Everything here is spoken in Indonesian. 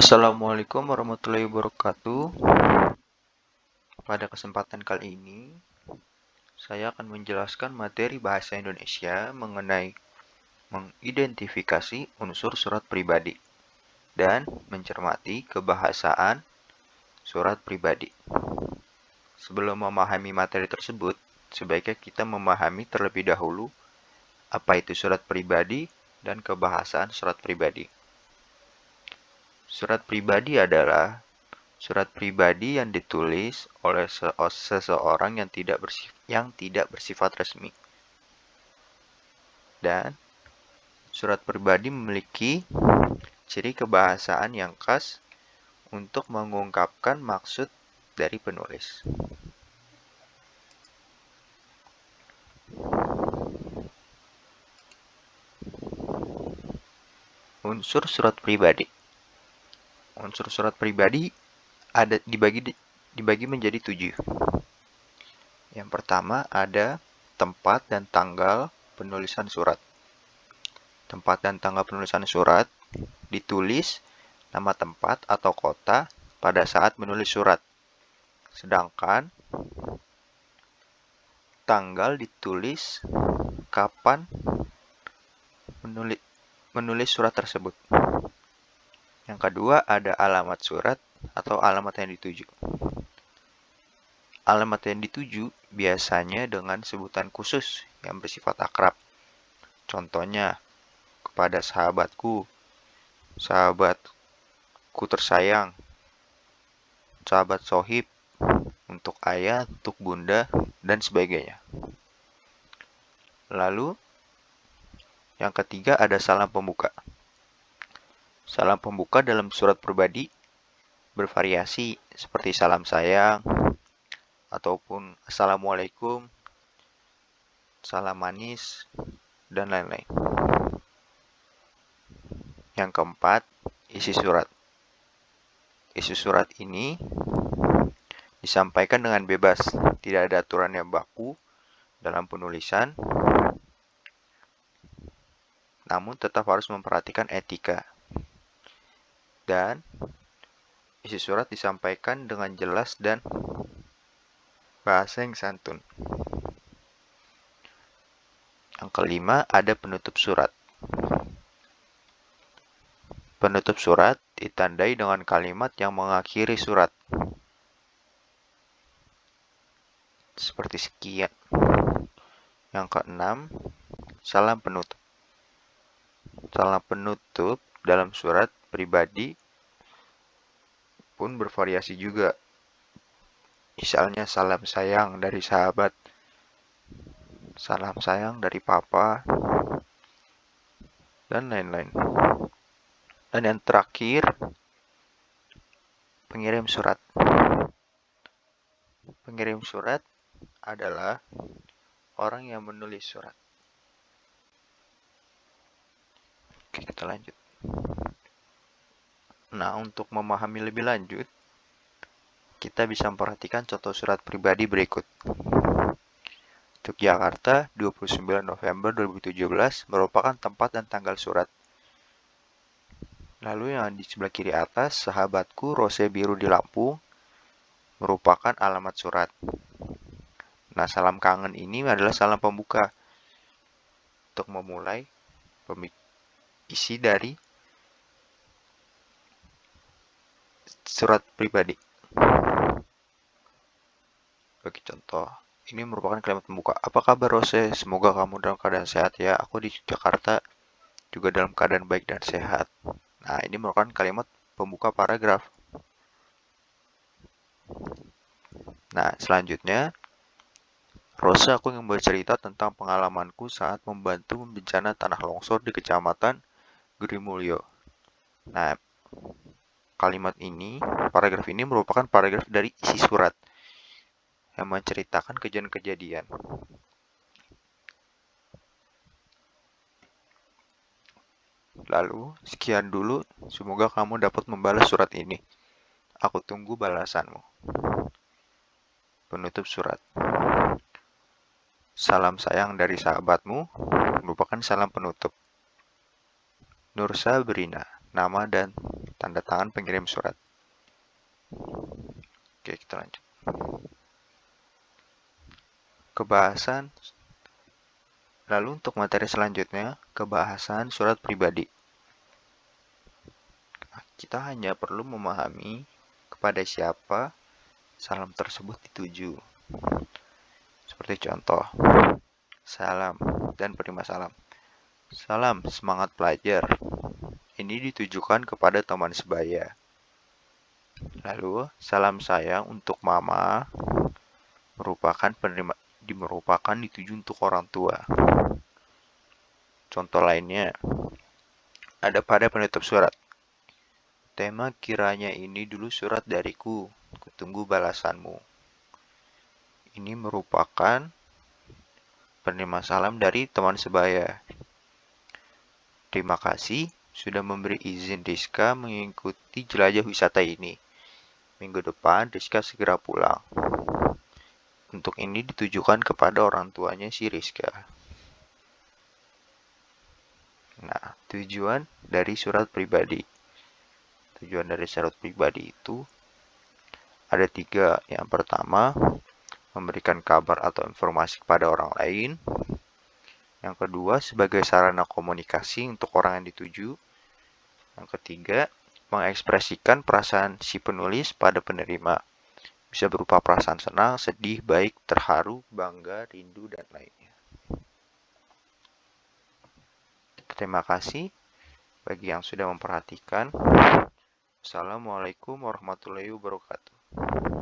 Assalamualaikum warahmatullahi wabarakatuh. Pada kesempatan kali ini, saya akan menjelaskan materi bahasa Indonesia mengenai mengidentifikasi unsur surat pribadi dan mencermati kebahasaan surat pribadi. Sebelum memahami materi tersebut, sebaiknya kita memahami terlebih dahulu apa itu surat pribadi dan kebahasaan surat pribadi. Surat pribadi adalah surat pribadi yang ditulis oleh seseorang yang tidak bersifat resmi. Dan surat pribadi memiliki ciri kebahasaan yang khas untuk mengungkapkan maksud dari penulis. Unsur surat pribadi. Unsur surat pribadi dibagi menjadi 7. Yang pertama ada tempat dan tanggal penulisan surat. Tempat dan tanggal penulisan surat ditulis nama tempat atau kota pada saat menulis surat. Sedangkan tanggal ditulis kapan menulis surat tersebut. Yang kedua ada alamat surat atau alamat yang dituju. Alamat yang dituju biasanya dengan sebutan khusus yang bersifat akrab. Contohnya, kepada sahabatku, sahabatku tersayang, sahabat sohib, untuk ayah, untuk bunda, dan sebagainya. Lalu, yang ketiga ada salam pembuka. Salam pembuka dalam surat pribadi bervariasi seperti salam sayang, ataupun assalamualaikum, salam manis, dan lain-lain. Yang keempat, isi surat. Isi surat ini disampaikan dengan bebas, tidak ada aturan yang baku dalam penulisan, namun tetap harus memperhatikan etika. Dan isi surat disampaikan dengan jelas dan bahasa yang santun. Yang kelima, ada penutup surat. Penutup surat ditandai dengan kalimat yang mengakhiri surat. Seperti sekian. Yang keenam, salam penutup. Salam penutup dalam surat pribadi pun bervariasi juga. Misalnya salam sayang dari sahabat, salam sayang dari papa, dan lain-lain. Dan yang terakhir, pengirim surat. Pengirim surat adalah orang yang menulis surat. Oke, kita lanjut. Nah, untuk memahami lebih lanjut, kita bisa memperhatikan contoh surat pribadi berikut. Untuk Jakarta, 29 November 2017 merupakan tempat dan tanggal surat. Lalu yang di sebelah kiri atas, sahabatku Rose Biru di Lampung, merupakan alamat surat. Nah, salam kangen ini adalah salam pembuka untuk memulai isi dari surat pribadi. Bagi contoh, ini merupakan kalimat pembuka. Apa kabar Rose? Semoga kamu dalam keadaan sehat ya. Aku di Jakarta juga dalam keadaan baik dan sehat. Nah, ini merupakan kalimat pembuka paragraf. Nah, selanjutnya, Rose, aku ingin bercerita tentang pengalamanku saat membantu bencana tanah longsor di Kecamatan Gerimulyo. Nah, paragraf ini merupakan paragraf dari isi surat yang menceritakan kejadian-kejadian. Lalu, sekian dulu. Semoga kamu dapat membalas surat ini. Aku tunggu balasanmu. Penutup surat. Salam sayang dari sahabatmu merupakan salam penutup. Nur Sabrina. nama dan tanda tangan pengirim surat. Oke, kita lanjut. Kebahasan. Lalu untuk materi selanjutnya, kebahasan surat pribadi. Kita hanya perlu memahami kepada siapa salam tersebut dituju. Seperti contoh, salam dan penerima salam. Salam, semangat belajar. Ini ditujukan kepada teman sebaya. Lalu, salam saya untuk mama merupakan dituju untuk orang tua. Contoh lainnya, ada pada penutup surat. Tema kiranya ini dulu surat dariku, kutunggu balasanmu. Ini merupakan penerima salam dari teman sebaya. Terima kasih sudah memberi izin Rizka mengikuti jelajah wisata ini. Minggu depan Rizka segera pulang. Untuk ini ditujukan kepada orang tuanya si Rizka. Nah, tujuan dari surat pribadi. Tujuan dari surat pribadi itu ada 3. Yang pertama, memberikan kabar atau informasi kepada orang lain. Yang kedua, sebagai sarana komunikasi untuk orang yang dituju. Yang ketiga, mengekspresikan perasaan si penulis pada penerima. Bisa berupa perasaan senang, sedih, baik, terharu, bangga, rindu, dan lainnya. Terima kasih bagi yang sudah memperhatikan. Assalamualaikum warahmatullahi wabarakatuh.